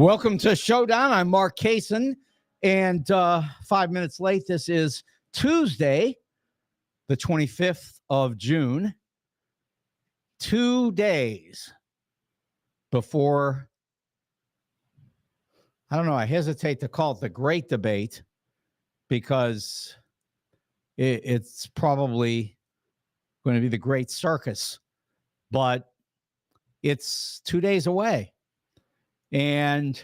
Welcome to Showdown. I'm Mark Kaysen, and 5 minutes late. This is Tuesday, the 25th of June, 2 days before, I don't know, I hesitate to call it the great debate because it's probably going to be the great circus, but it's 2 days away. And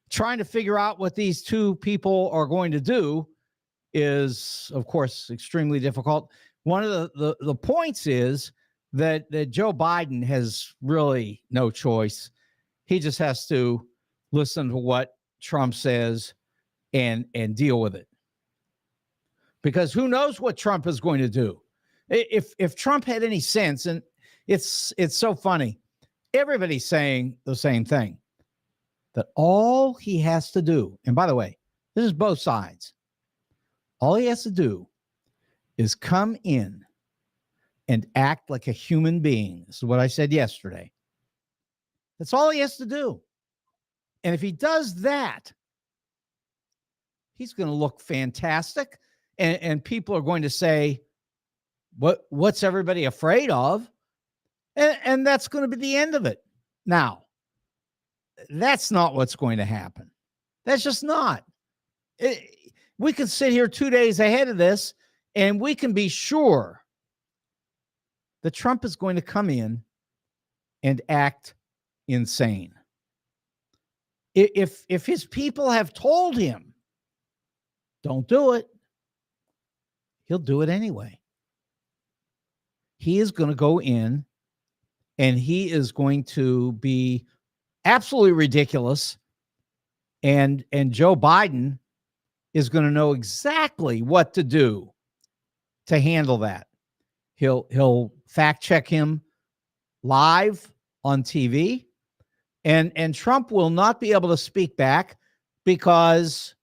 trying to figure out what these two people are going to do is, of course, extremely difficult. One of the points is that Joe Biden has really no choice. He just has to listen to what Trump says and deal with it. Because who knows what Trump is going to do? If Trump had any sense, and it's so funny, everybody's saying the same thing, that all he has to do, and by the way, this is both sides, all he has to do is come in and act like a human being. This is what I said yesterday. That's all he has to do. And if he does that, he's going to look fantastic. And people are going to say, what's everybody afraid of? And that's going to be the end of it. Now, that's not what's going to happen. That's just not. We can sit here 2 days ahead of this, and we can be sure that Trump is going to come in and act insane. If his people have told him, don't do it, he'll do it anyway. He is going to go in, and he is going to be absolutely ridiculous. And Joe Biden is going to know exactly what to do to handle that. He'll fact check him live on TV, and Trump will not be able to speak back because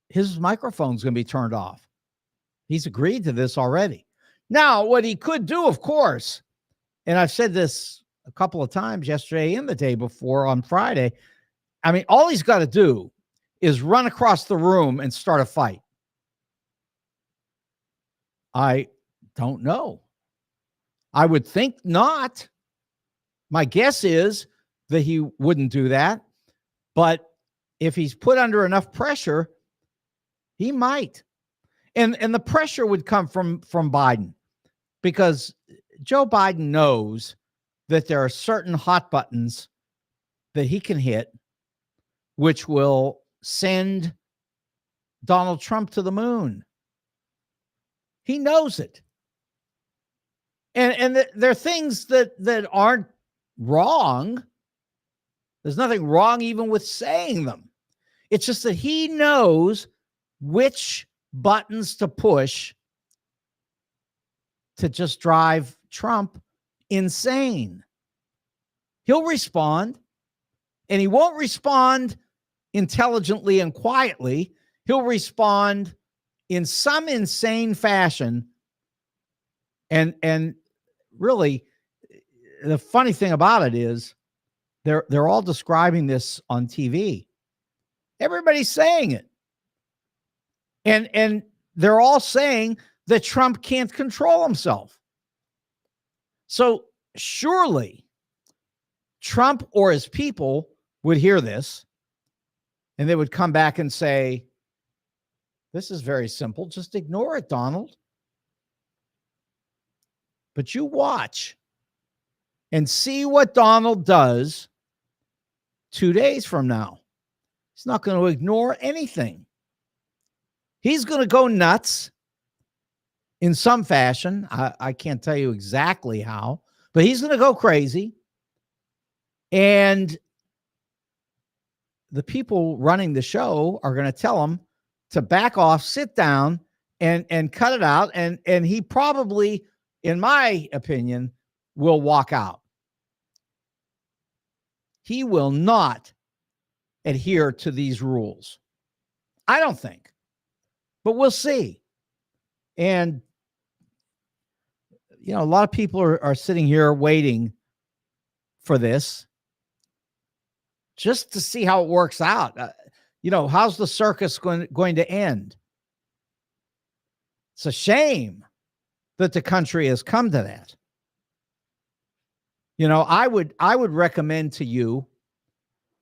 his microphone's going to be turned off. He's agreed to this already. Now, what he could do, of course, and I've said this a couple of times yesterday and the day before on Friday, I mean, all he's got to do is run across the room and start a fight. I don't know. I would think not. My guess is that he wouldn't do that. But if he's put under enough pressure, he might. And the pressure would come from Biden, because Joe Biden knows that there are certain hot buttons that he can hit, which will send Donald Trump to the moon. He knows it. And there are things that aren't wrong. There's nothing wrong even with saying them. It's just that he knows which buttons to push to just drive Trump insane. He'll respond, and he won't respond intelligently and quietly. He'll respond in some insane fashion. And really, the funny thing about it is they're all describing this on TV. Everybody's saying it. And they're all saying that Trump can't control himself. So surely Trump or his people would hear this, and they would come back and say, this is very simple. Just ignore it, Donald. But you watch and see what Donald does 2 days from now. He's not going to ignore anything. He's going to go nuts in some fashion. I can't tell you exactly how, but he's going to go crazy. And the people running the show are going to tell him to back off, sit down, and cut it out. And he probably, in my opinion, will walk out. He will not adhere to these rules. I don't think. But we'll see. And, you know, a lot of people are sitting here waiting for this. just to see how it works out. How's the circus going to end? It's a shame that the country has come to that. I would recommend to you,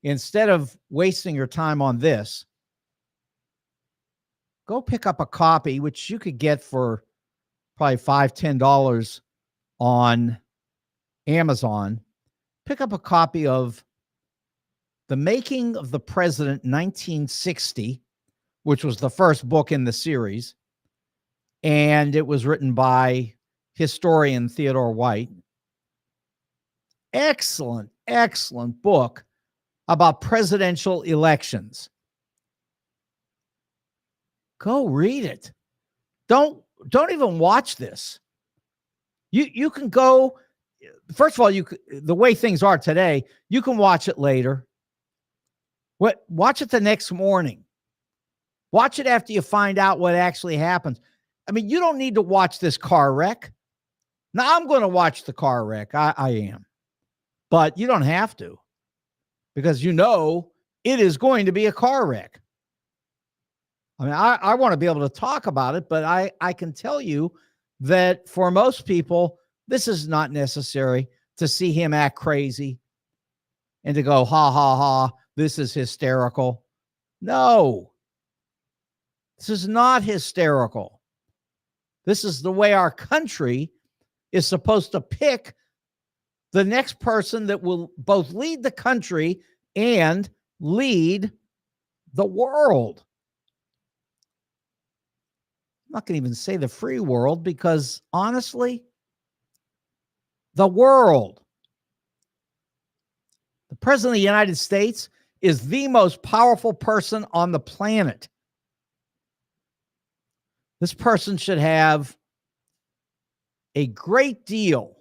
instead of wasting your time on this, go pick up a copy, which you could get for probably $5-10 on Amazon. Pick up a copy of The Making of the President 1960, which was the first book in the series. And it was written by historian Theodore White. Excellent, excellent book about presidential elections. Go read it. Don't even watch this. You can go. First of all, the way things are today, you can watch it later. Watch it the next morning. Watch it after you find out what actually happens. I mean, you don't need to watch this car wreck. Now, I'm going to watch the car wreck. I am. But you don't have to, because it is going to be a car wreck. I mean, I want to be able to talk about it, but I can tell you that for most people, this is not necessary to see him act crazy and to go, ha, ha, ha, this is hysterical. No, this is not hysterical. This is the way our country is supposed to pick the next person that will both lead the country and lead the world. I'm not going to even say the free world, because honestly, the world. The President of the United States is the most powerful person on the planet. This person should have a great deal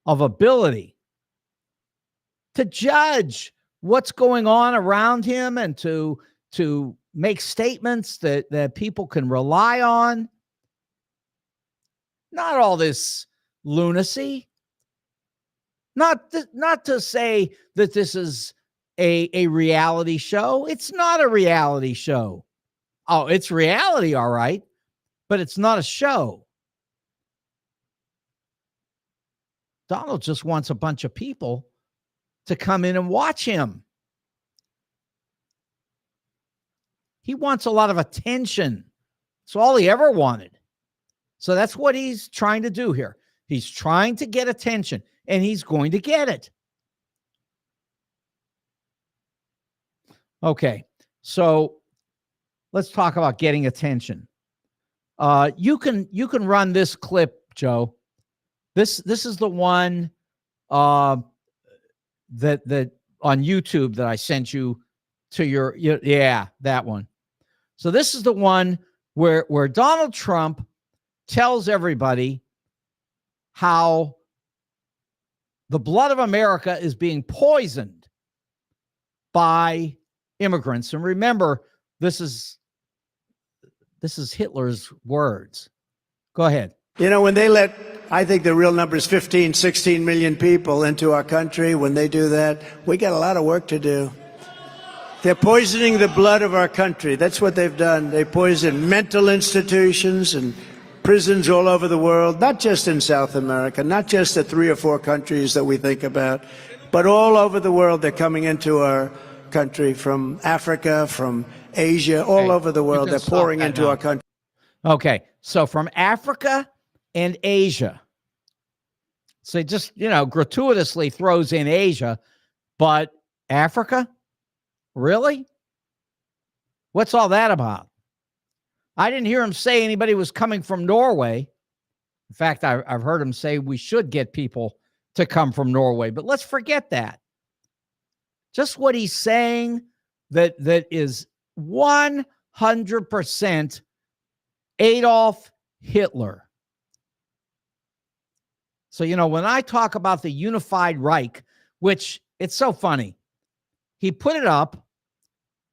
of ability to judge what's going on around him and to make statements that people can rely on. Not all this lunacy. Not to say that this is a reality show. It's not a reality show. Oh, it's reality, all right, but it's not a show. Donald just wants a bunch of people to come in and watch him. He wants a lot of attention. That's all he ever wanted. So that's what he's trying to do here. He's trying to get attention, and he's going to get it. Okay, so let's talk about getting attention. You can run this clip, Joe. This is the one that on YouTube that I sent you to that one. So this is the one where Donald Trump tells everybody how the blood of America is being poisoned by immigrants. And remember, this is Hitler's words. Go ahead. When they I think the real number is 15, 16 million people into our country. When they do that, we got a lot of work to do. They're poisoning the blood of our country. That's what they've done. They poison mental institutions and prisons all over the world, not just in South America, not just the 3 or 4 countries that we think about, but all over the world. They're coming into our country from Africa, from Asia, all over the world. They're pouring into our country. Okay, so from Africa and Asia. So it just, gratuitously throws in Asia, but Africa? Really? What's all that about? I didn't hear him say anybody was coming from Norway. In fact, I've heard him say we should get people to come from Norway, but let's forget that. Just what he's saying that is 100% Adolf Hitler. So, when I talk about the unified Reich, which it's so funny, he put it up,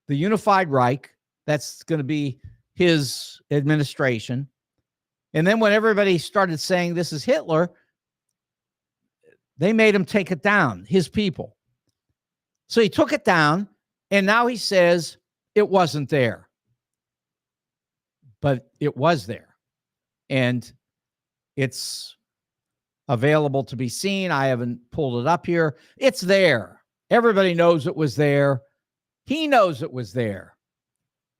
the unified Reich, that's going to be his administration. And then when everybody started saying this is Hitler, they made him take it down, his people. So he took it down, and now he says it wasn't there. But it was there. And it's available to be seen. I haven't pulled it up here. It's there. Everybody knows it was there. He knows it was there.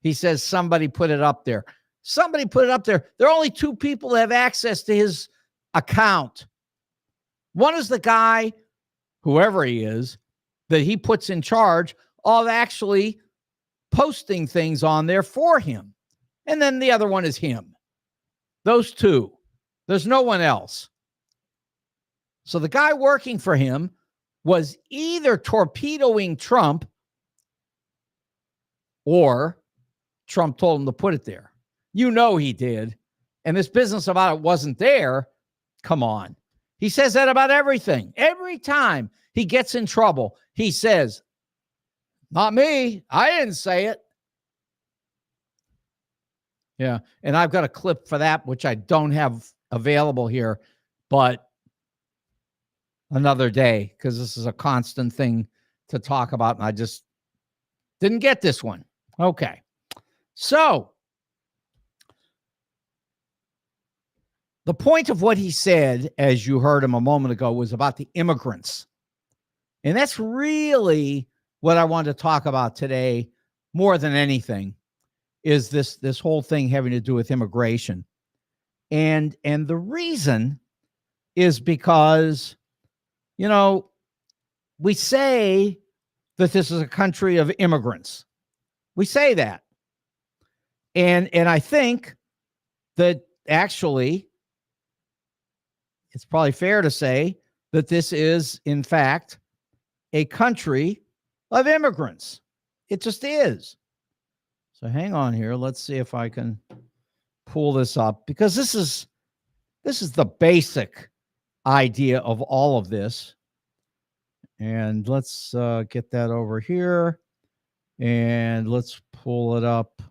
He says somebody put it up there. Somebody put it up there. There are only two people that have access to his account. One is the guy, whoever he is, that he puts in charge of actually posting things on there for him. And then the other one is him. Those two. There's no one else. So the guy working for him was either torpedoing Trump or Trump told him to put it there. You know he did. And this business about it wasn't there. Come on. He says that about everything. Every time he gets in trouble, he says, not me. I didn't say it. Yeah. And I've got a clip for that, which I don't have available here, but another day, because this is a constant thing to talk about. And I just didn't get this one. Okay. So the point of what he said, as you heard him a moment ago, was about the immigrants. And that's really what I wanted to talk about today more than anything, is this whole thing having to do with immigration. And the reason is because, you know, we say that this is a country of immigrants. We say that. And I think that actually it's probably fair to say that this is, in fact, a country of immigrants. It just is. So hang on here. Let's see if I can pull this up, because this is the basic idea of all of this. And let's get that over here. And let's pull it up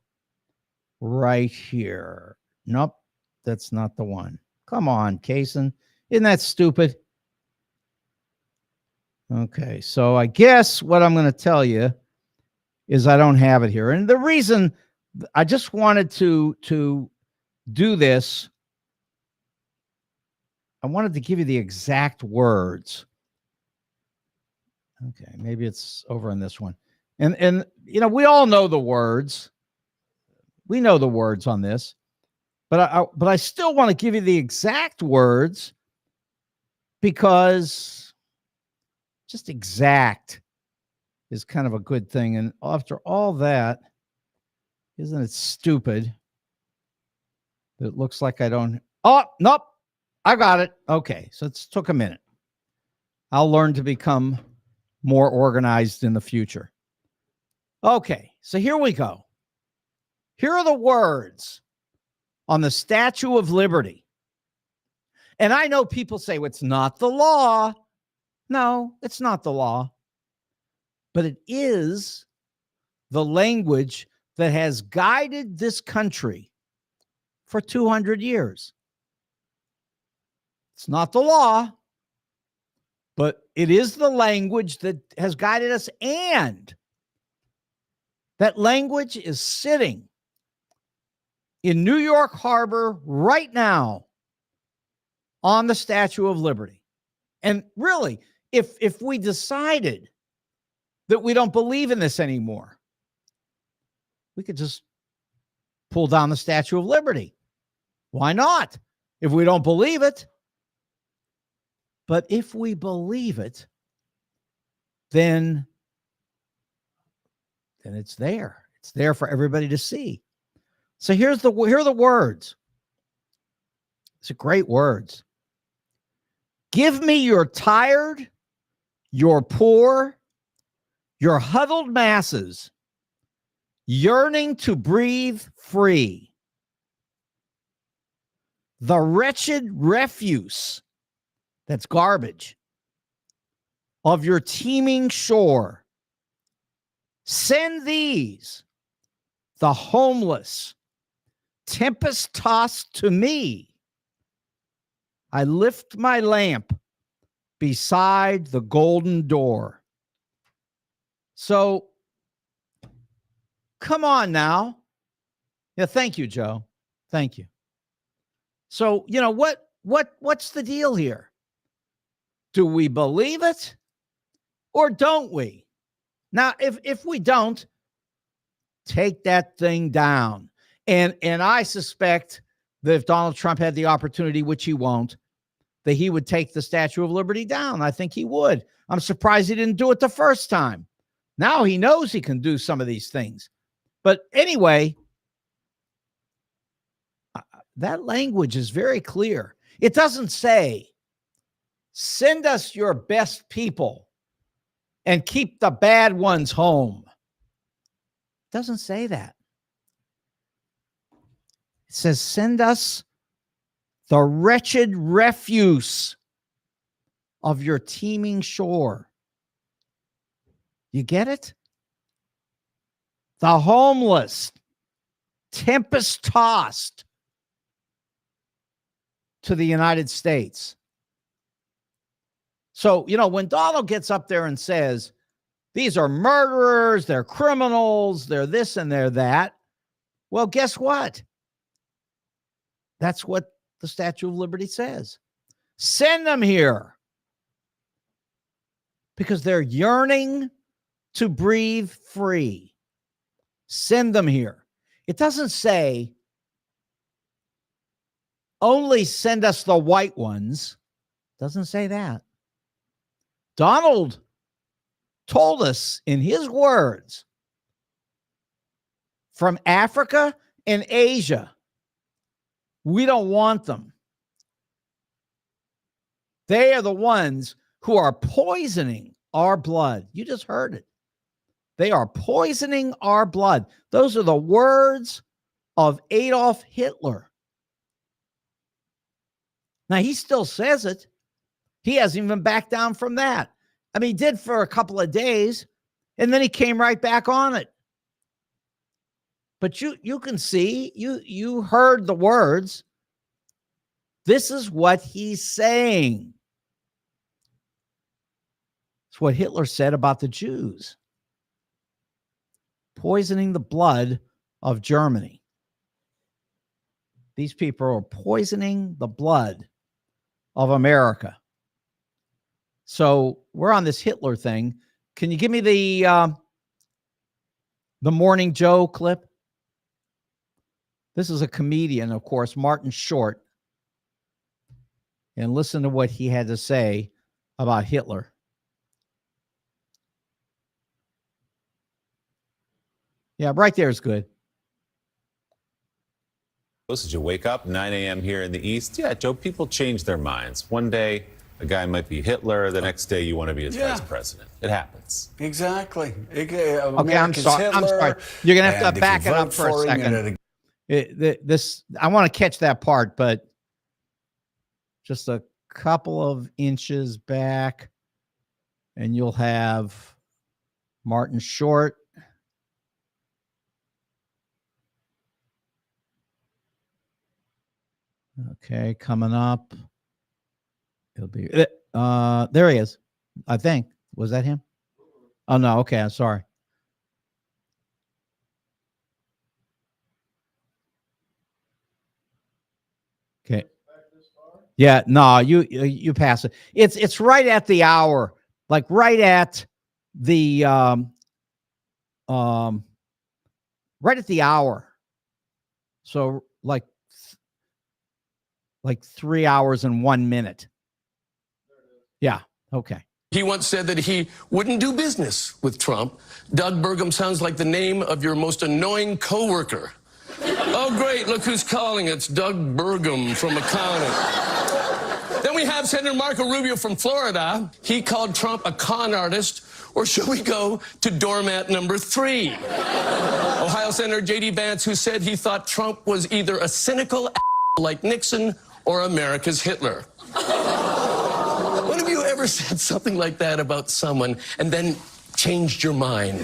right here. Nope, that's not the one. Come on, Kaysen. Isn't that stupid? Okay, so I guess what I'm going to tell you is I don't have it here. And the reason I just wanted to do this, I wanted to give you the exact words. Okay, maybe it's over on this one. And you know, we all know the words. We know the words on this. But I still want to give you the exact words, because just exact is kind of a good thing. And after all that, isn't it stupid? It looks like I don't. Oh, nope. I got it. Okay. So it took a minute. I'll learn to become more organized in the future. Okay. So here we go. Here are the words on the Statue of Liberty. And I know people say, well, it's not the law. No, it's not the law. But it is the language that has guided this country for 200 years. It's not the law, but it is the language that has guided us. And that language is sitting in New York Harbor right now on the Statue of Liberty. And really, if we decided that we don't believe in this anymore, we could just pull down the Statue of Liberty. Why not? If we don't believe it. But if we believe it, then it's there. It's there for everybody to see. So here are the words. It's great words. Give me your tired, your poor, your huddled masses, yearning to breathe free. The wretched refuse, that's garbage, of your teeming shore. Send these, the homeless, tempest-tossed to me. I lift my lamp beside the golden door. So come on now. Yeah, thank you, Joe. Thank you. So, what's the deal here? Do we believe it or don't we? Now, if we don't, take that thing down. And I suspect that if Donald Trump had the opportunity, which he won't, that he would take the Statue of Liberty down. I think he would. I'm surprised he didn't do it the first time. Now he knows he can do some of these things. But anyway, that language is very clear. It doesn't say, send us your best people and keep the bad ones home. It doesn't say that. It says, send us the wretched refuse of your teeming shore. You get it? The homeless, tempest-tossed to the United States. So, when Donald gets up there and says, these are murderers, they're criminals, they're this and they're that, well, guess what? That's what the Statue of Liberty says. Send them here because they're yearning to breathe free. Send them here. It doesn't say only send us the white ones. It doesn't say that. Donald told us in his words, from Africa and Asia, we don't want them. They are the ones who are poisoning our blood. You just heard it. They are poisoning our blood. Those are the words of Adolf Hitler. Now, he still says it. He hasn't even backed down from that. I mean, he did for a couple of days, and then he came right back on it. But you can see, you heard the words. This is what he's saying. It's what Hitler said about the Jews. Poisoning the blood of Germany. These people are poisoning the blood of America. So we're on this Hitler thing. Can you give me the Morning Joe clip? This is a comedian, of course, Martin Short. And listen to what he had to say about Hitler. Yeah, right there is good. Did you wake up 9 a.m. here in the East? Yeah, Joe, people change their minds. One day, a guy might be Hitler. The next day, you want to be his vice president. It happens. Exactly. Okay, I'm sorry. You're going to have to back it up for a second. I want to catch that part, but just a couple of inches back, and you'll have Martin Short. Okay, coming up. It'll be there he is. I think. Was that him? Oh no, okay, I'm sorry. Okay. Yeah, no, you pass it. It's right at the hour. Like right at the right at the hour. So like 3 hours and 1 minute. Yeah. Okay. He once said that he wouldn't do business with Trump. Doug Burgum sounds like the name of your most annoying coworker. Oh, great. Look who's calling. It's Doug Burgum from accounting. Then we have Senator Marco Rubio from Florida. He called Trump a con artist. Or should we go to doormat number 3? Ohio Senator J.D. Vance, who said he thought Trump was either a cynical like Nixon or America's Hitler. When have you ever said something like that about someone and then changed your mind?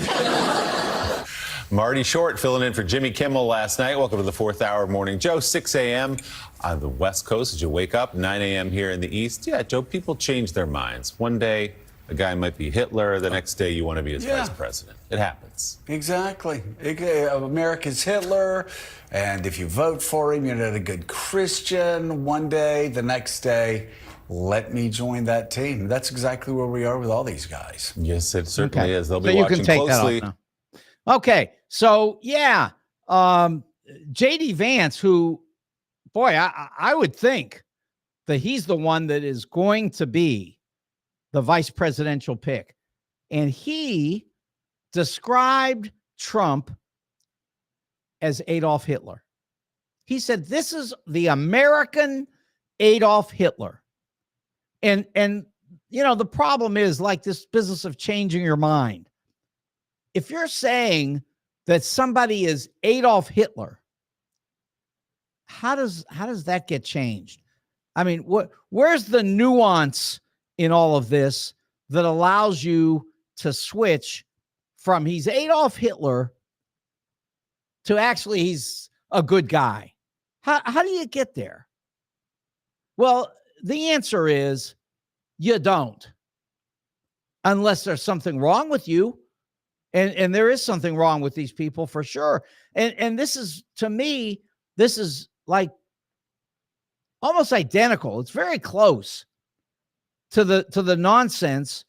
Marty Short filling in for Jimmy Kimmel last night. Welcome to the 4th hour Morning Joe, 6 a.m. on the West Coast. Did you wake up 9 a.m. here in the East? Yeah, Joe, people change their minds. One day, a guy might be Hitler. The next day, you want to be his vice president. It happens. Exactly. America's Hitler, and if you vote for him, you're not a good Christian one day. The next day, let me join that team. That's exactly where we are with all these guys. Yes, it certainly is. They'll be so you watching can take closely. That off now. Okay, so yeah, J.D. Vance, who, boy, I would think that he's the one that is going to be the vice presidential pick. And he described Trump as Adolf Hitler. He said, this is the American Adolf Hitler. And you know, the problem is like this business of changing your mind. If you're saying that somebody is Adolf Hitler, how does that get changed? I mean, where's the nuance in all of this that allows you to switch from he's Adolf Hitler to actually he's a good guy? How do you get there? Well, the answer is you don't, unless there's something wrong with you. And there is something wrong with these people for sure. And this is, to me, this is like almost identical. It's very close to the nonsense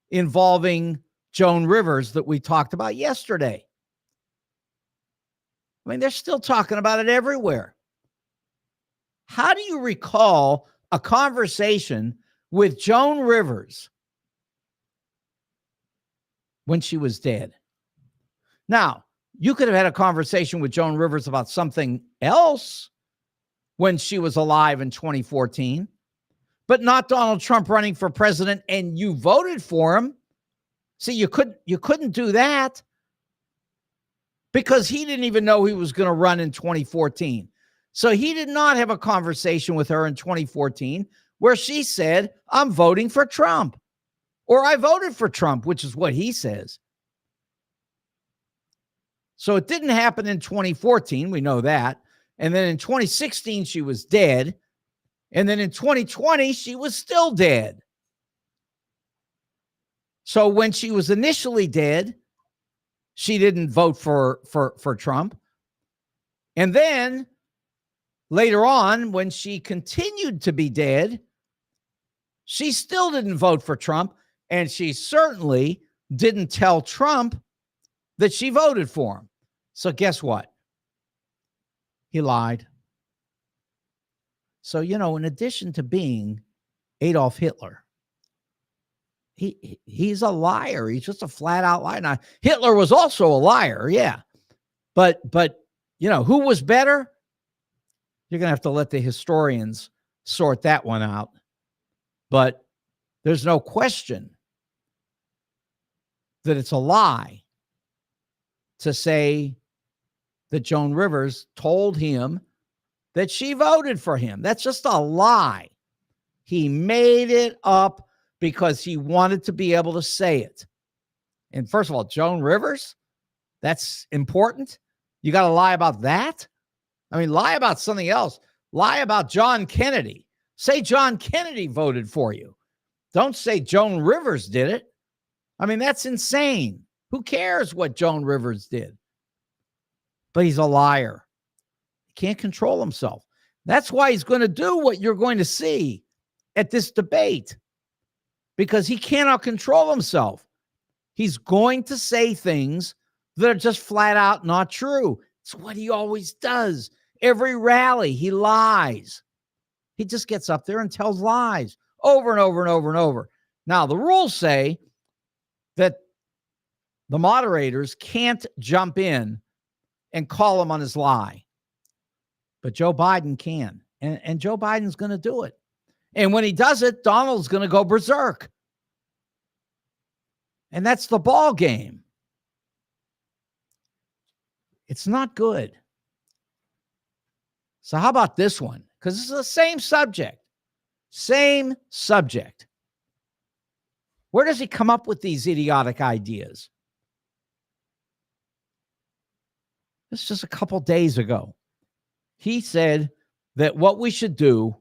involving Joan Rivers that we talked about yesterday. I mean, they're still talking about it everywhere. How do you recall a conversation with Joan Rivers when she was dead? Now, you could have had a conversation with Joan Rivers about something else when she was alive in 2014, but not Donald Trump running for president and you voted for him. See, you couldn't do that because he didn't even know he was going to run in 2014. So he did not have a conversation with her in 2014 where she said, I'm voting for Trump, or I voted for Trump, which is what he says. So it didn't happen in 2014. We know that. And then in 2016, she was dead. And then in 2020, she was still dead. So when she was initially dead, she didn't vote for Trump. And then later on, when she continued to be dead, she still didn't vote for Trump. And she certainly didn't tell Trump that she voted for him. So guess what? He lied. So, you know, in addition to being Adolf Hitler, he's a liar. He's just a flat out liar. Now, Hitler was also a liar, yeah. But you know, who was better? You're going to have to let the historians sort that one out. But there's no question that it's a lie to say that Joan Rivers told him that she voted for him. That's just a lie. He made it up because he wanted to be able to say it. And first of all, Joan Rivers, that's important. You got to lie about that? I mean, lie about something else. Lie about John Kennedy. Say John Kennedy voted for you. Don't say Joan Rivers did it. I mean, that's insane. Who cares what Joan Rivers did? But he's a liar. He can't control himself. That's why he's going to do what you're going to see at this debate, because he cannot control himself. He's going to say things that are just flat out not true. It's what he always does. Every rally, he lies. He just gets up there and tells lies over and over and over and over. Now, the rules say that the moderators can't jump in and call him on his lie. But Joe Biden can. And Joe Biden's going to do it. And when he does it, Donald's going to go berserk. And that's the ball game. It's not good. So how about this one? Because it's the same subject. Same subject. Where does he come up with these idiotic ideas? This is just a couple days ago. He said that what we should do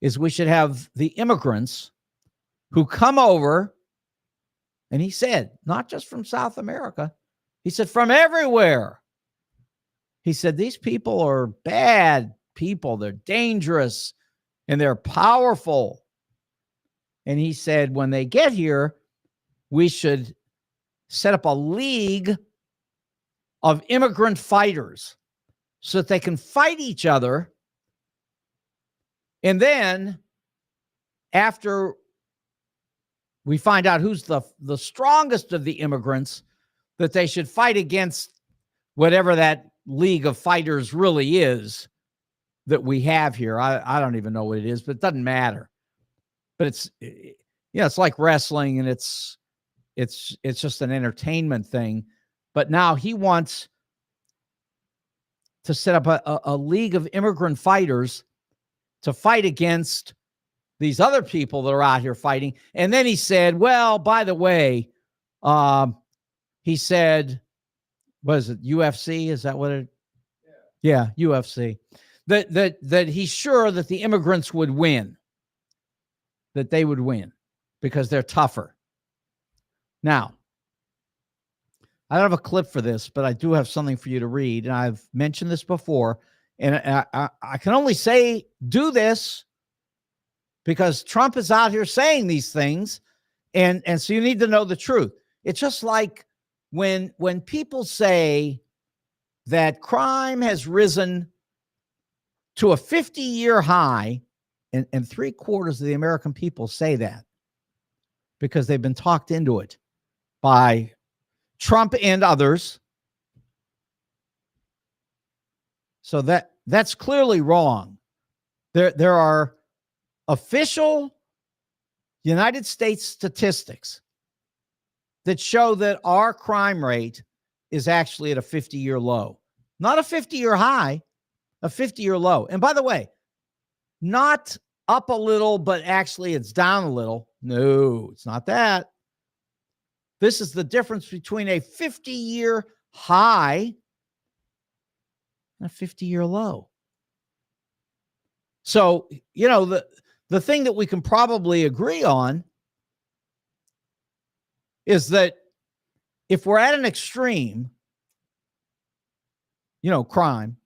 is we should have the immigrants who come over And he said, not just from South America, he said, from everywhere. He said, these people are bad people. They're dangerous and they're powerful. And he said, when they get here, we should set up a league of immigrant fighters so that they can fight each other. And then after we find out who's the strongest of the immigrants, that they should fight against whatever that league of fighters really is that we have here. I don't even know what it is, but it doesn't matter. But it's, it's like wrestling, and it's just an entertainment thing. But now he wants to set up a league of immigrant fighters to fight against these other people that are out here fighting. And then he said, well, by the way, he said, what is it, UFC? Is that what it? Yeah, UFC. That he's sure that the immigrants would win, that they would win because they're tougher. Now, I don't have a clip for this, but I do have something for you to read. And I've mentioned this before, and I can only say do this because Trump is out here saying these things. And so you need to know the truth. It's just like when people say that crime has risen to a 50-year high, and 3/4 of the American people say that because they've been talked into it by Trump and others. So that's clearly wrong. There are official United States statistics that show that our crime rate is actually at a 50-year low. Not a 50-year high, a 50-year low. And by the way, not up a little, but actually it's down a little. No, it's not that. This is the difference between a 50-year high and a 50-year low. So, the thing that we can probably agree on is that if we're at an extreme, crime,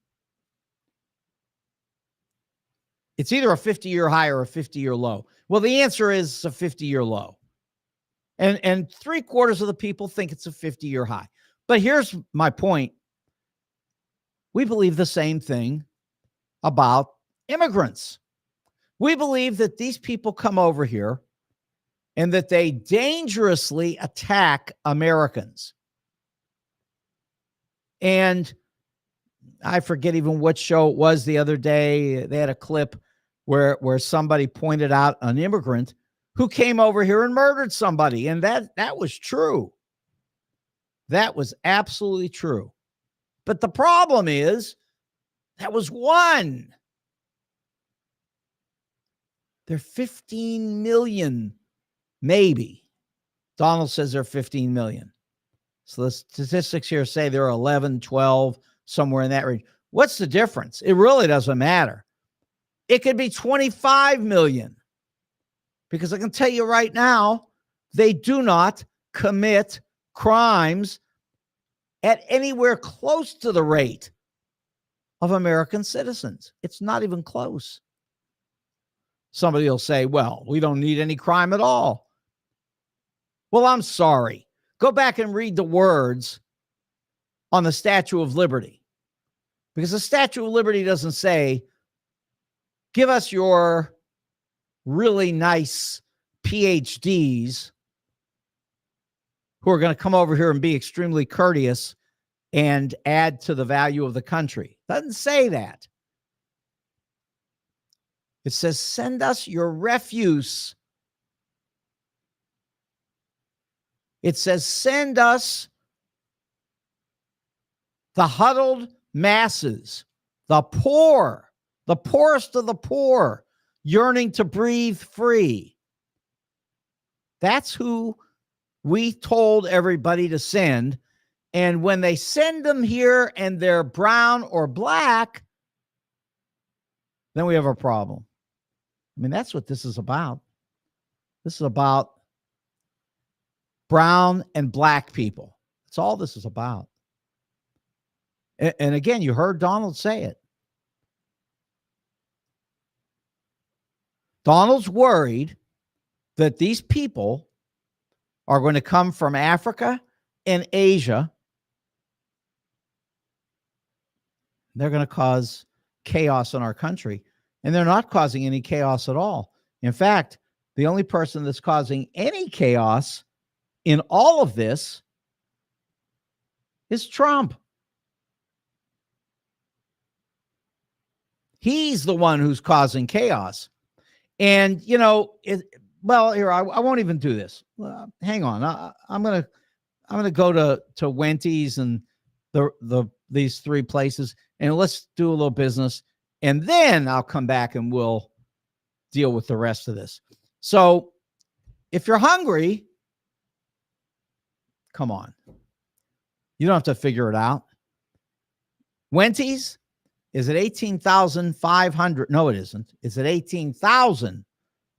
it's either a 50-year high or a 50-year low. Well, the answer is a 50-year low. And 3/4 of the people think it's a 50-year high. But here's my point. We believe the same thing about immigrants. We believe that these people come over here and that they dangerously attack Americans. And I forget even what show it was the other day. They had a clip where somebody pointed out an immigrant who came over here and murdered somebody. And that was true. That was absolutely true. But the problem is that was one. They're 15 million, maybe. Donald says they're 15 million. So the statistics here say they're 11, 12, somewhere in that range. What's the difference? It really doesn't matter. It could be 25 million. Because I can tell you right now, they do not commit crimes at anywhere close to the rate of American citizens. It's not even close. Somebody will say, well, we don't need any crime at all. Well, I'm sorry. Go back and read the words on the Statue of Liberty. Because the Statue of Liberty doesn't say, give us your really nice PhDs who are going to come over here and be extremely courteous and add to the value of the country. It doesn't say that. It says, send us your refuse. It says, send us the huddled masses, the poor, the poorest of the poor, yearning to breathe free. That's who we told everybody to send. And when they send them here and they're brown or black, then we have a problem. I mean, that's what this is about. This is about brown and black people. That's all this is about. And again, you heard Donald say it. Donald's worried that these people are going to come from Africa and Asia. They're going to cause chaos in our country. And they're not causing any chaos at all. In fact, the only person that's causing any chaos in all of this is Trump. He's the one who's causing chaos. And, you know, here, I won't even do this. Hang on. I'm going to go to Wendy's and these three places, and let's do a little business. And then I'll come back and we'll deal with the rest of this. So if you're hungry, come on. You don't have to figure it out. Wendy's is at 18,500. No, it isn't. It's at 18,000.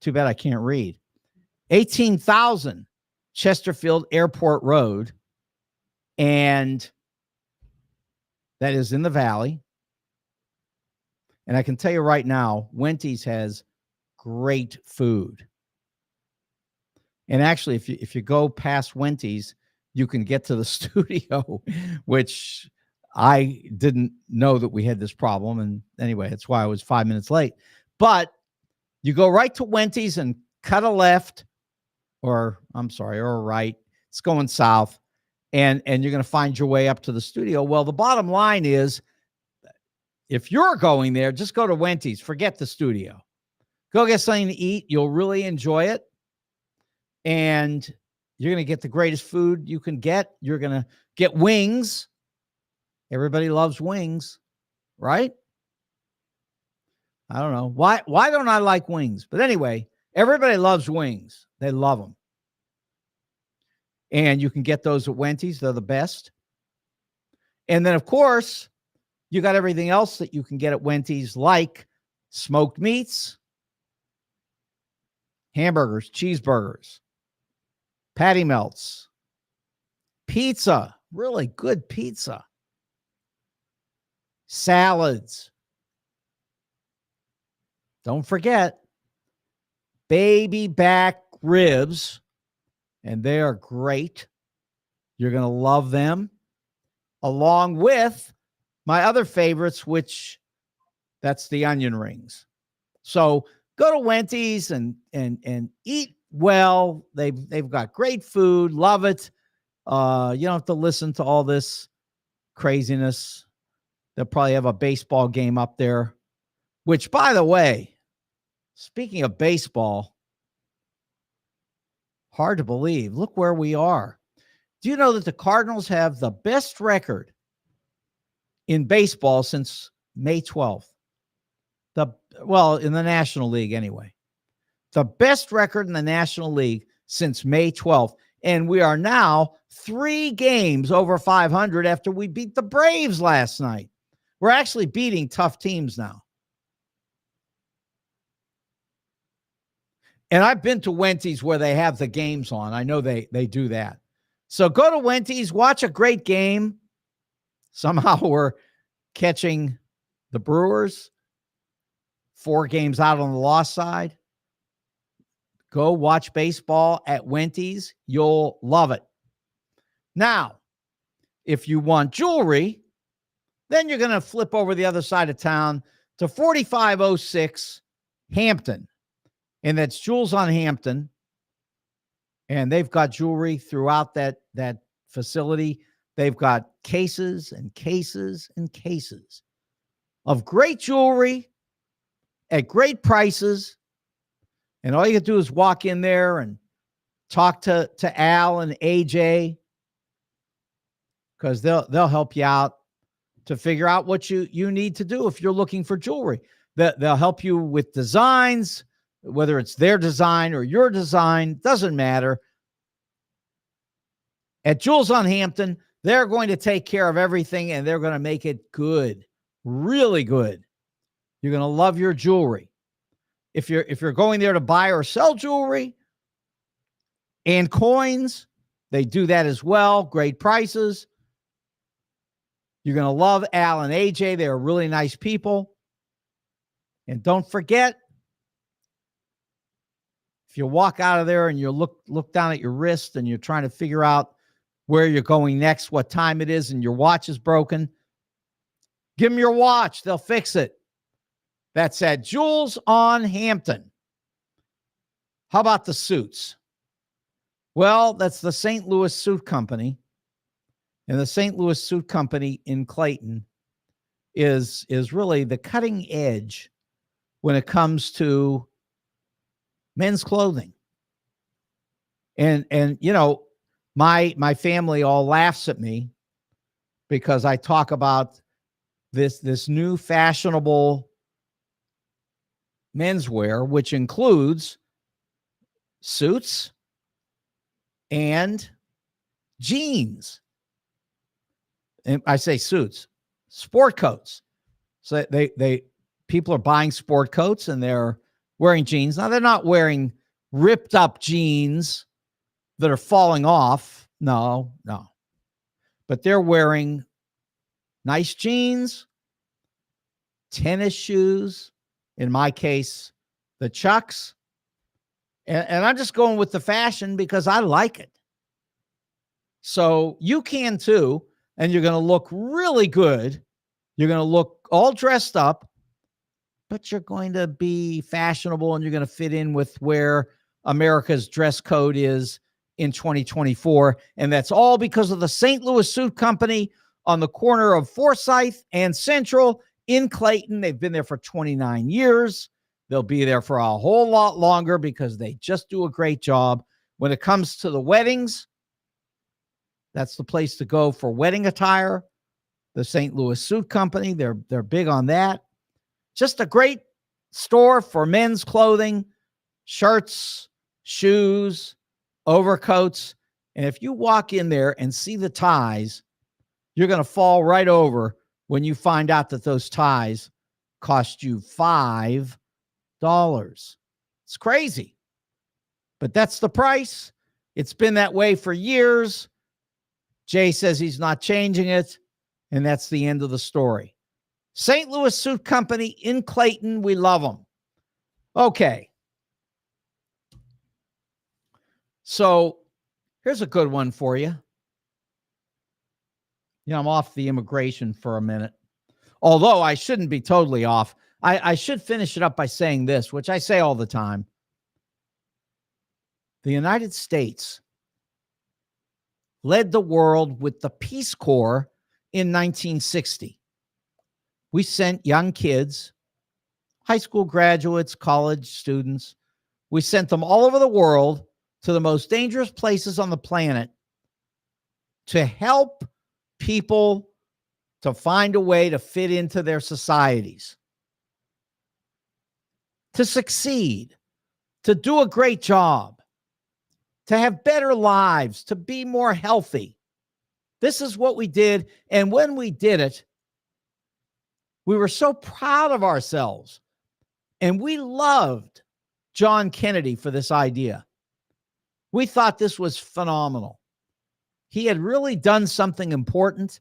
Too bad I can't read. 18,000 Chesterfield Airport Road. And that is in the Valley. And I can tell you right now, Wendy's has great food. And actually, if you go past Wendy's, you can get to the studio, which I didn't know that we had this problem. And anyway, that's why I was 5 minutes late. But you go right to Wendy's and cut a left, or a right. It's going south. And you're going to find your way up to the studio. Well, the bottom line is, if you're going there, just go to Wendy's. Forget the studio. Go get something to eat. You'll really enjoy it. And you're going to get the greatest food you can get. You're going to get wings. Everybody loves wings, right? I don't know. Why don't I like wings? But anyway, everybody loves wings. They love them. And you can get those at Wendy's. They're the best. And then, of course, you got everything else that you can get at Wendy's, like smoked meats, hamburgers, cheeseburgers, patty melts, pizza, really good pizza, salads. Don't forget baby back ribs, and they are great. You're going to love them, along with my other favorites, which that's the onion rings. So go to Wendy's and eat well. They've got great food. Love it. You don't have to listen to all this craziness. They'll probably have a baseball game up there, which, by the way, speaking of baseball, hard to believe. Look where we are. Do you know that the Cardinals have the best record in baseball since May 12th? In the National League anyway. The best record in the National League since May 12th. And we are now 3 games over 500 after we beat the Braves last night. We're actually beating tough teams now. And I've been to Wendy's where they have the games on. I know they do that. So go to Wendy's, watch a great game. Somehow we're catching the Brewers 4 games out on the loss side. Go watch baseball at Wendy's. You'll love it. Now, if you want jewelry, then you're going to flip over the other side of town to 4506 Hampton. And that's Jewels on Hampton. And they've got jewelry throughout that facility. They've got cases and cases and cases of great jewelry at great prices. And all you have to do is walk in there and talk to Al and AJ, because they'll help you out to figure out what you need to do if you're looking for jewelry. They'll help you with designs, whether it's their design or your design, doesn't matter. At Jewels on Hampton, they're going to take care of everything, and they're going to make it good, really good. You're going to love your jewelry. If you're going there to buy or sell jewelry and coins, They do that as well. Great prices. You're going to love Al and AJ. They're really nice people. And don't forget, if you walk out of there and you look down at your wrist and you're trying to figure out where you're going next, what time it is, and your watch is broken, give them your watch. They'll fix it. That's at Jules on Hampton. How about the suits? Well, that's the St. Louis Suit Company. And the St. Louis Suit Company in Clayton is really the cutting edge when it comes to men's clothing. And you know, my family all laughs at me because I talk about this new fashionable menswear, which includes suits and jeans. And I say suits, sport coats. So people are buying sport coats and they're wearing jeans. Now, they're not wearing ripped up jeans that are falling off. No. But they're wearing nice jeans, tennis shoes, in my case, the Chucks. And I'm just going with the fashion because I like it. So you can too, and you're going to look really good. You're going to look all dressed up, but you're going to be fashionable and you're going to fit in with where America's dress code is in 2024. And that's all because of the St. Louis Suit Company on the corner of Forsyth and Central in Clayton. They've been there for 29 years. They'll be there for a whole lot longer because they just do a great job. When it comes to the weddings, that's the place to go for wedding attire. The St. Louis Suit Company, they're big on that. Just a great store for men's clothing, shirts, shoes, overcoats. And if you walk in there and see the ties, you're going to fall right over when you find out that those ties cost you $5. It's crazy. But that's the price. It's been that way for years. Jay says he's not changing it. And that's the end of the story. St. Louis Suit Company in Clayton. We love them. Okay. So here's a good one for you. You know, I'm off the immigration for a minute. Although I shouldn't be totally off. I should finish it up by saying this, which I say all the time. The United States led the world with the Peace Corps in 1960. We sent young kids, high school graduates, college students. We sent them all over the world to the most dangerous places on the planet to help people to find a way to fit into their societies, to succeed, to do a great job, to have better lives, to be more healthy. This is what we did. And when we did it, we were so proud of ourselves. And we loved John Kennedy for this idea. We thought this was phenomenal. He had really done something important.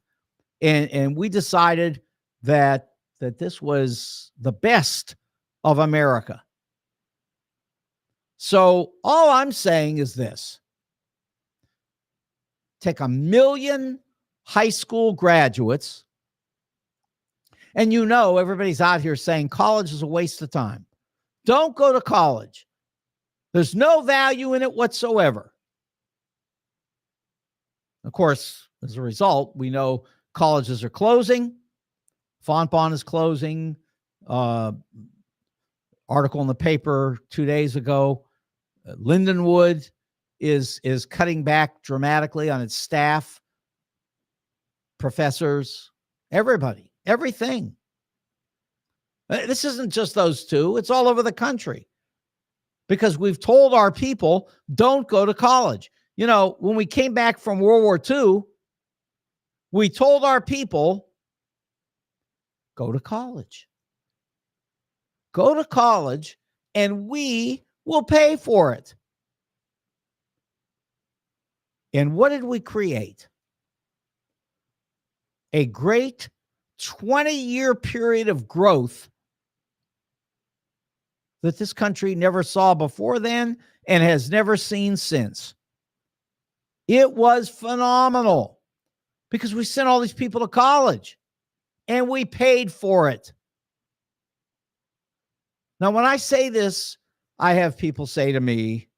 And we decided that this was the best of America. So all I'm saying is this. Take 1 million high school graduates, and you know everybody's out here saying college is a waste of time. Don't go to college. There's no value in it whatsoever. Of course, as a result, we know colleges are closing. Fontbonne is closing. Article in the paper 2 days ago. Lindenwood is cutting back dramatically on its staff, professors, everybody, everything. This isn't just those two. It's all over the country because we've told our people, don't go to college. You know, when we came back from World War II, we told our people, go to college. Go to college and we will pay for it. And what did we create? A great 20-year period of growth that this country never saw before then and has never seen since. It was phenomenal because we sent all these people to college and we paid for it. Now, when I say this, I have people say to me,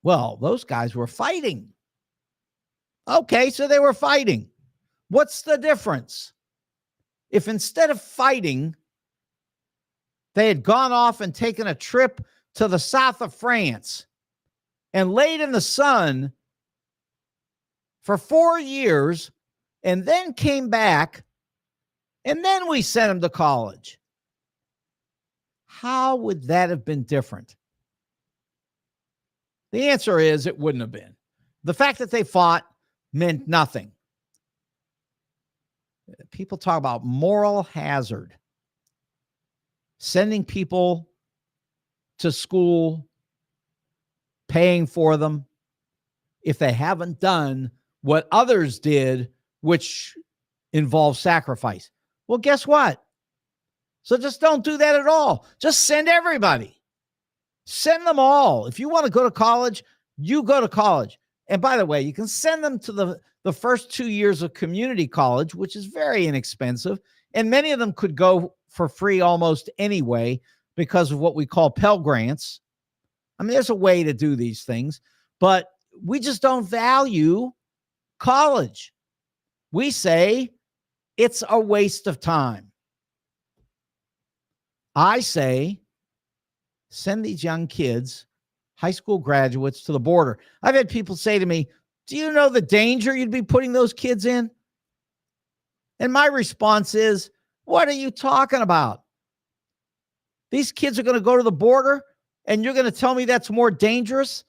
well, those guys were fighting. Okay, so they were fighting. What's the difference? If instead of fighting, they had gone off and taken a trip to the south of France and laid in the sun for 4 years and then came back and then we sent them to college, how would that have been different? The answer is it wouldn't have been. The fact that they fought meant nothing. People talk about moral hazard. Sending people to school, paying for them, if they haven't done what others did, which involves sacrifice. Well, guess what? So just don't do that at all. Just send everybody. Send them all. If you want to go to college, you go to college. And by the way, you can send them to the first 2 years of community college, which is very inexpensive. And many of them could go for free almost anyway because of what we call Pell Grants. I mean, there's a way to do these things, but we just don't value college. We say it's a waste of time. I say send these young kids, high school graduates, to the border. I've had people say to me, do you know the danger you'd be putting those kids in? And my response is, what are you talking about? These kids are going to go to the border and you're going to tell me that's more dangerous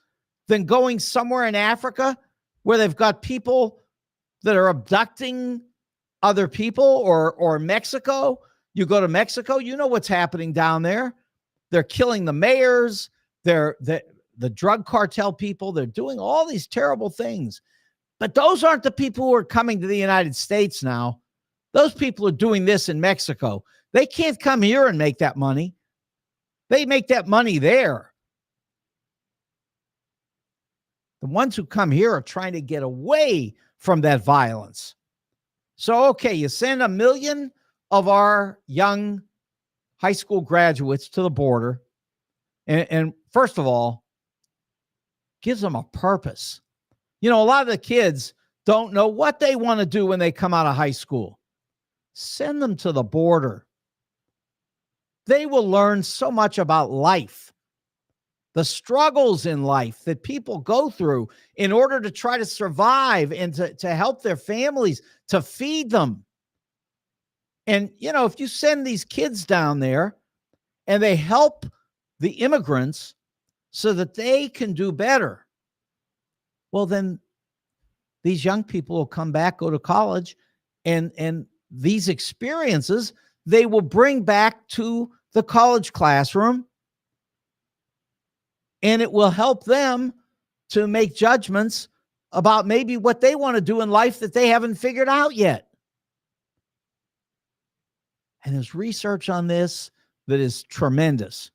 than going somewhere in Africa where they've got people that are abducting other people, or Mexico. You go to Mexico, you know what's happening down there. They're killing the mayors. They're the drug cartel people. They're doing all these terrible things. But those aren't the people who are coming to the United States now. Those people are doing this in Mexico. They can't come here and make that money. They make that money there. The ones who come here are trying to get away from that violence. So, okay, you send 1 million of our young high school graduates to the border. And first of all, gives them a purpose. You know, a lot of the kids don't know what they want to do when they come out of high school. Send them to the border. They will learn so much about life, the struggles in life that people go through in order to try to survive and to help their families, to feed them. And, you know, if you send these kids down there and they help the immigrants so that they can do better, well, then these young people will come back, go to college, and these experiences they will bring back to the college classroom, and it will help them to make judgments about maybe what they want to do in life that they haven't figured out yet. And there's research on this that is tremendous.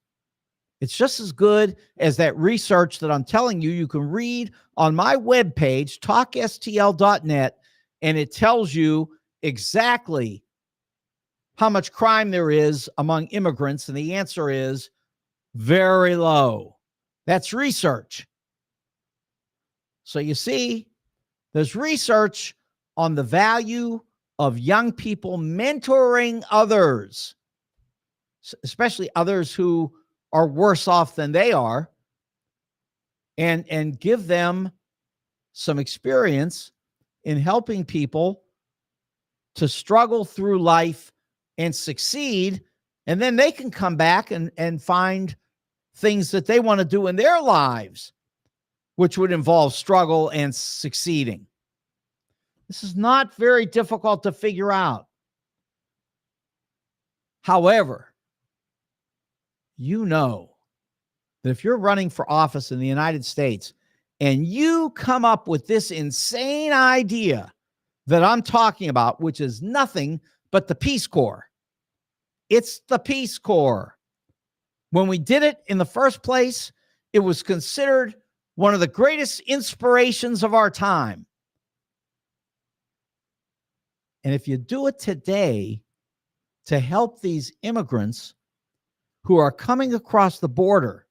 It's just as good as that research that I'm telling you you can read on my webpage, talkstl.net, and it tells you exactly how much crime there is among immigrants, and the answer is very low. That's research. So you see, there's research on the value of young people mentoring others, especially others who are worse off than they are, and give them some experience in helping people to struggle through life and succeed. And then they can come back and find things that they want to do in their lives, which would involve struggle and succeeding. This is not very difficult to figure out. However, you know that if you're running for office in the United States and you come up with this insane idea that I'm talking about, which is nothing but the Peace Corps. It's the Peace Corps. When we did it in the first place, it was considered one of the greatest inspirations of our time. And if you do it today to help these immigrants who are coming across the border,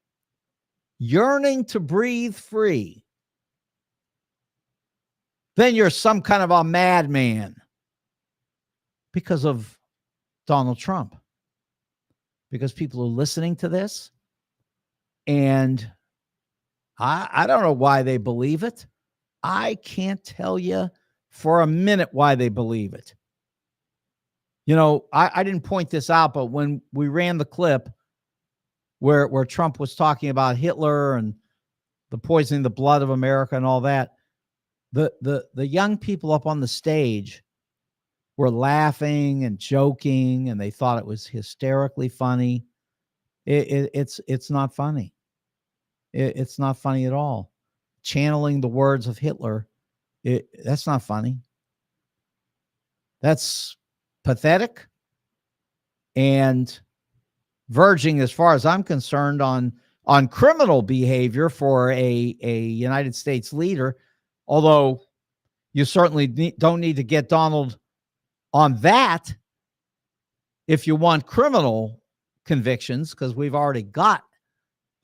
yearning to breathe free, then you're some kind of a madman because of Donald Trump. Because people are listening to this, and I don't know why they believe it. I can't tell you for a minute why they believe it. You know, I didn't point this out, but when we ran the clip where Trump was talking about Hitler and the poisoning the blood of America and all that, the young people up on the stage were laughing and joking, and they thought it was hysterically funny. It's not funny. It's not funny at all. Channeling the words of Hitler, that's not funny. That's pathetic and verging, as far as I'm concerned, on criminal behavior for a United States leader. Although you certainly don't need to get Donald on that if you want criminal convictions, because we've already got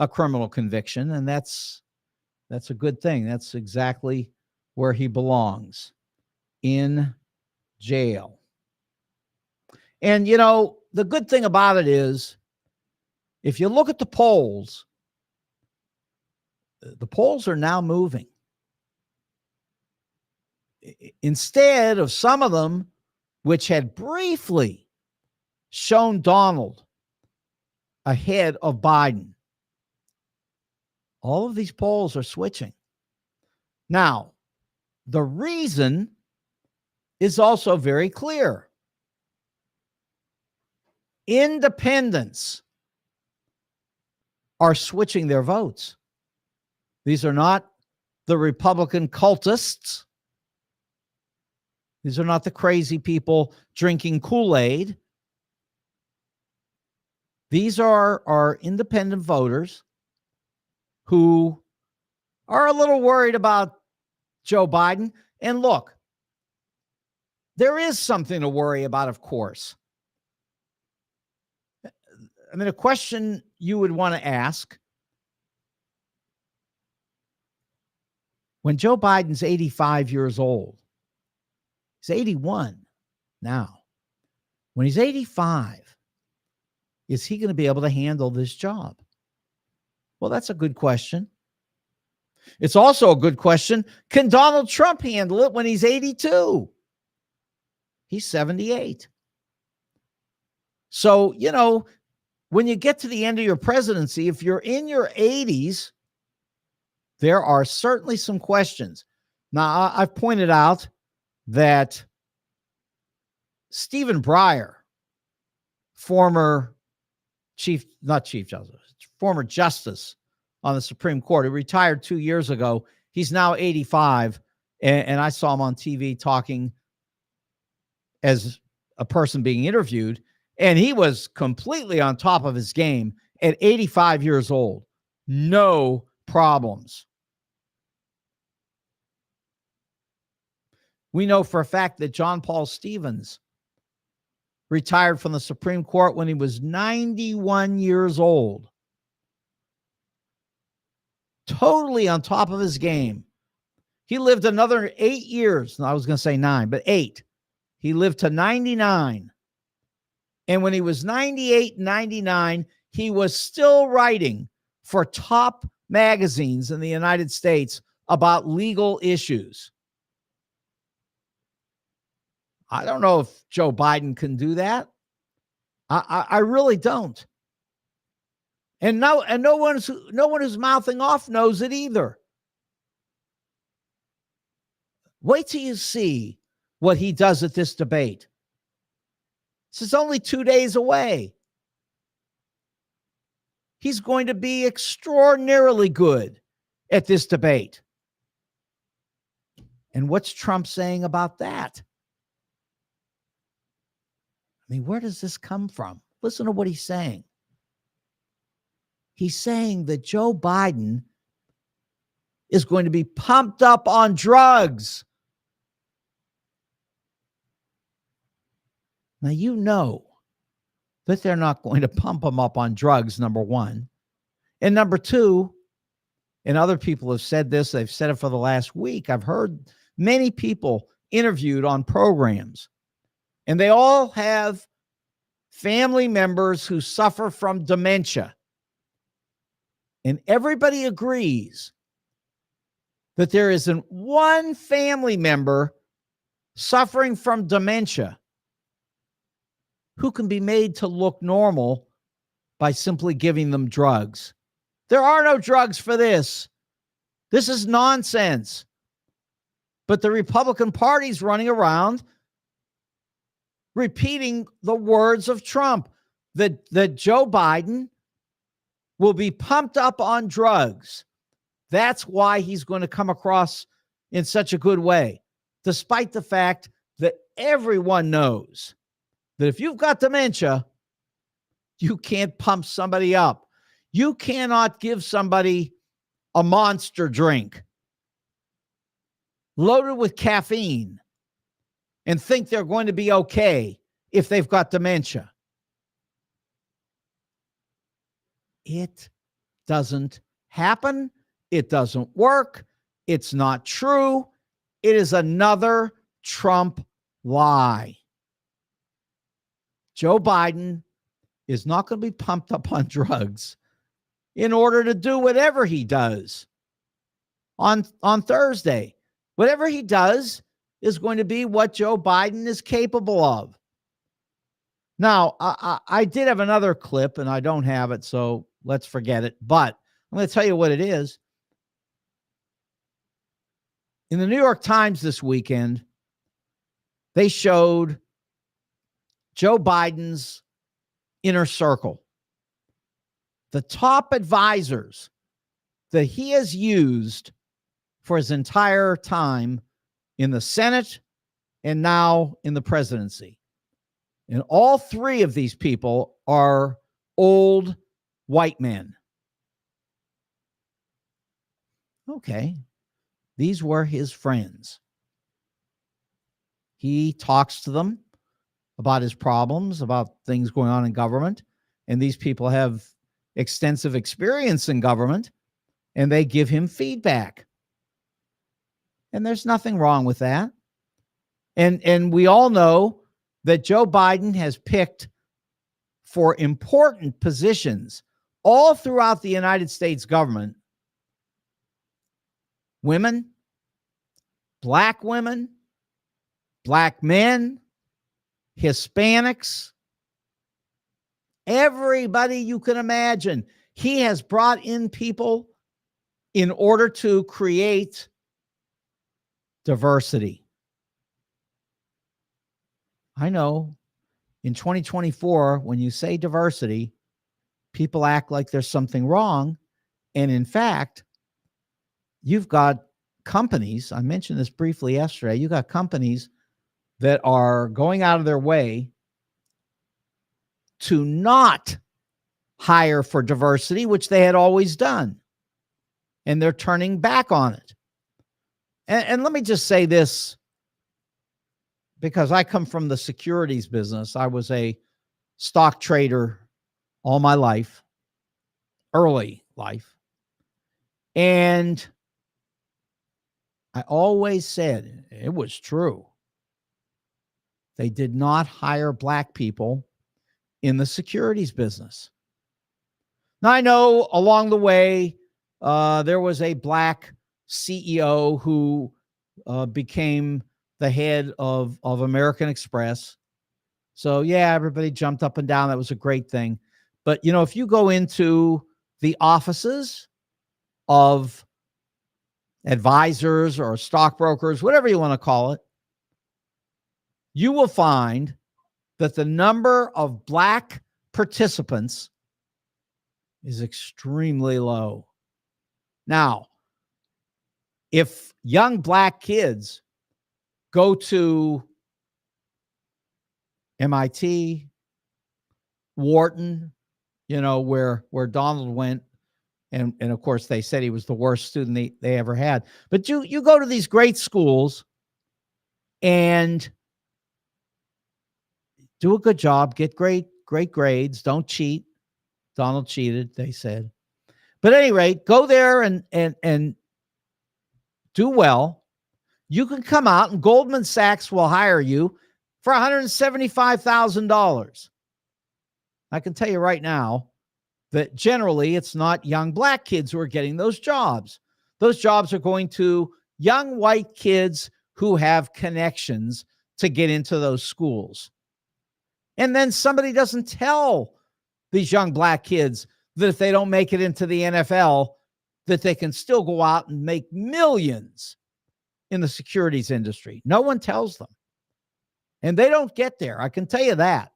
a criminal conviction, and that's a good thing. That's exactly where he belongs, in jail. And, you know, the good thing about it is, if you look at the polls are now moving. Instead of some of them, which had briefly shown Donald ahead of Biden, all of these polls are switching. Now, the reason is also very clear. Independents are switching their votes. These are not the Republican cultists. These are not the crazy people drinking Kool-Aid. These are independent voters who are a little worried about Joe Biden. And look, there is something to worry about, of course. I mean, a question you would want to ask: when Joe Biden's 85 years old, he's 81 now. When he's 85, is he going to be able to handle this job? Well, that's a good question. It's also a good question: can Donald Trump handle it when he's 82? He's 78. So, you know, when you get to the end of your presidency, if you're in your 80s, there are certainly some questions. Now, I've pointed out that Stephen Breyer, former former justice on the Supreme Court, he retired 2 years ago. He's now 85. And I saw him on TV talking as a person being interviewed, and he was completely on top of his game at 85 years old. No problems. We know for a fact that John Paul Stevens retired from the Supreme Court when he was 91 years old. Totally on top of his game. He lived another 8 years. I was going to say 9, but 8. He lived to 99. And when he was 98, 99, he was still writing for top magazines in the United States about legal issues. I don't know if Joe Biden can do that. I really don't. And no one who's mouthing off knows it either. Wait till you see what he does at this debate. This is only 2 days away. He's going to be extraordinarily good at this debate. And what's Trump saying about that? I mean, where does this come from? Listen to what he's saying. He's saying that Joe Biden is going to be pumped up on drugs. Now, you know that they're not going to pump him up on drugs, number one. And number two, and other people have said this, they've said it for the last week. I've heard many people interviewed on programs, and they all have family members who suffer from dementia. And everybody agrees that there isn't one family member suffering from dementia who can be made to look normal by simply giving them drugs. There are no drugs for this. This is nonsense. But the Republican Party's running around repeating the words of Trump that Joe Biden will be pumped up on drugs. That's why he's going to come across in such a good way, despite the fact that everyone knows that if you've got dementia, you can't pump somebody up. You cannot give somebody a monster drink loaded with caffeine and think they're going to be okay if they've got dementia. It doesn't happen. It doesn't work. It's not true. It is another Trump lie. Joe Biden is not going to be pumped up on drugs in order to do whatever he does on Thursday. Whatever he does is going to be what Joe Biden is capable of. Now, I did have another clip, and I don't have it, so let's forget it. But I'm going to tell you what it is. In the New York Times this weekend, they showed Joe Biden's inner circle, the top advisors that he has used for his entire time in the Senate and now in the presidency. And all three of these people are old white men. Okay. These were his friends. He talks to them about his problems, about things going on in government. And these people have extensive experience in government, and they give him feedback. And there's nothing wrong with that. And we all know that Joe Biden has picked for important positions all throughout the United States government women, black men, Hispanics, everybody you can imagine. He has brought in people in order to create diversity. I know in 2024, when you say diversity, people act like there's something wrong. And in fact, you've got companies, I mentioned this briefly yesterday, you got companies that are going out of their way to not hire for diversity, which they had always done. And they're turning back on it. And let me just say this, because I come from the securities business. I was a stock trader all my life, early life. And I always said, it was true, they did not hire black people in the securities business. Now, I know along the way, there was a black CEO who became the head of American Express. So, yeah, everybody jumped up and down. That was a great thing. But, you know, if you go into the offices of advisors or stockbrokers, whatever you want to call it, you will find that the number of black participants is extremely low. Now, if young black kids go to MIT, Wharton, where Donald went. And of course, they said he was the worst student they ever had. But you go to these great schools and do a good job, get great grades, don't cheat. Donald cheated, they said. But at any rate, go there and do well. You can come out and Goldman Sachs will hire you for $175,000. I can tell you right now that generally it's not young black kids who are getting those jobs. Those jobs are going to young white kids who have connections to get into those schools. And then somebody doesn't tell these young black kids that if they don't make it into the NFL, that they can still go out and make millions in the securities industry. No one tells them. And they don't get there. I can tell you that.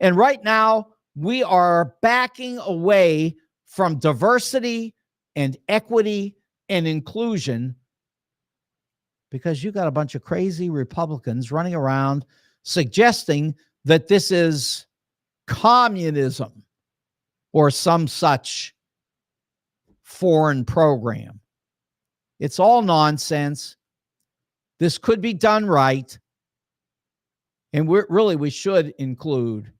And right now, we are backing away from diversity and equity and inclusion because you got a bunch of crazy Republicans running around suggesting that this is communism or some such foreign program. It's all nonsense. This could be done right. And we should include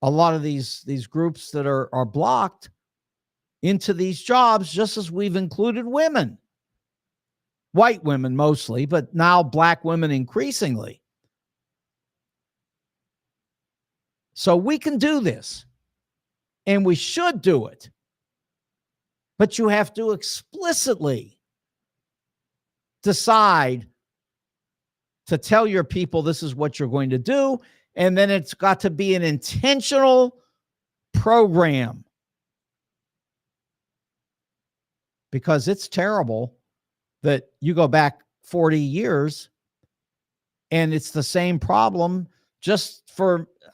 a lot of these groups that are blocked into these jobs, just as we've included women. White women mostly, but now black women increasingly. So we can do this, and we should do it. But you have to explicitly decide to tell your people this is what you're going to do, and then it's got to be an intentional program. Because it's terrible that you go back 40 years and it's the same problem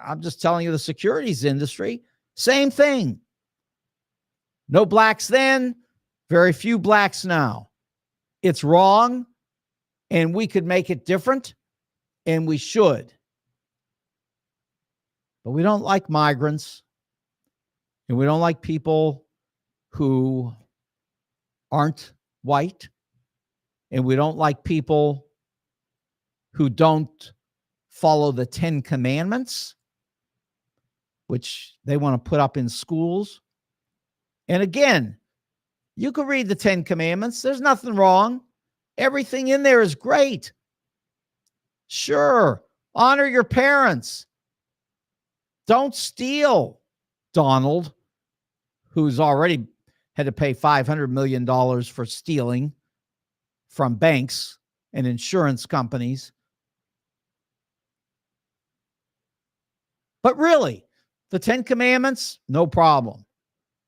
I'm just telling you, the securities industry, same thing. No blacks then, very few blacks now. It's wrong, and we could make it different, and we should. But we don't like migrants, and we don't like people who aren't white, and we don't like people who don't follow the 10 Commandments, which they want to put up in schools. And again, you can read the 10 Commandments. There's nothing wrong. Everything in there is great. Sure, honor your parents. Don't steal, Donald, who's already had to pay $500 million for stealing from banks and insurance companies. But really, the 10 Commandments, no problem.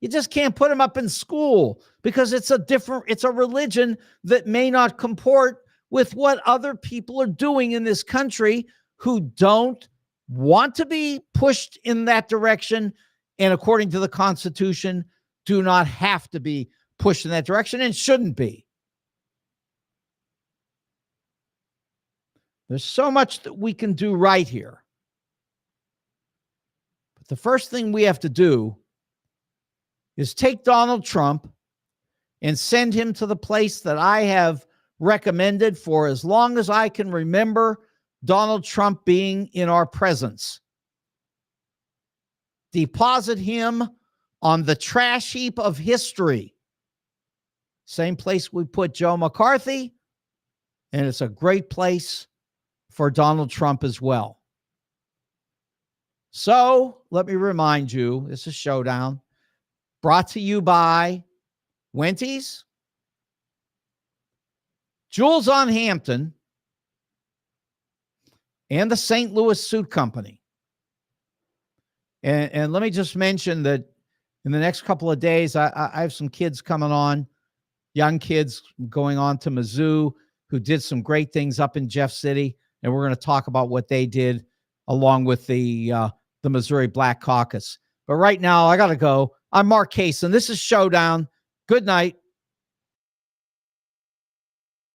You just can't put them up in school because it's a religion that may not comport with what other people are doing in this country who don't want to be pushed in that direction, and according to the Constitution, do not have to be pushed in that direction and shouldn't be. There's so much that we can do right here. But the first thing we have to do is take Donald Trump and send him to the place that I have recommended for as long as I can remember Donald Trump being in our presence. Deposit him on the trash heap of history. Same place we put Joe McCarthy, and it's a great place for Donald Trump as well. So let me remind you, this is Showdown, brought to you by Wenty's, Jules on Hampton, and the St. Louis Suit Company. And let me just mention that in the next couple of days, I have some kids coming on, young kids going on to Mizzou who did some great things up in Jeff City. And we're going to talk about what they did along with the Missouri Black Caucus. But right now, I got to go. I'm Mark Case, and this is Showdown. Good night.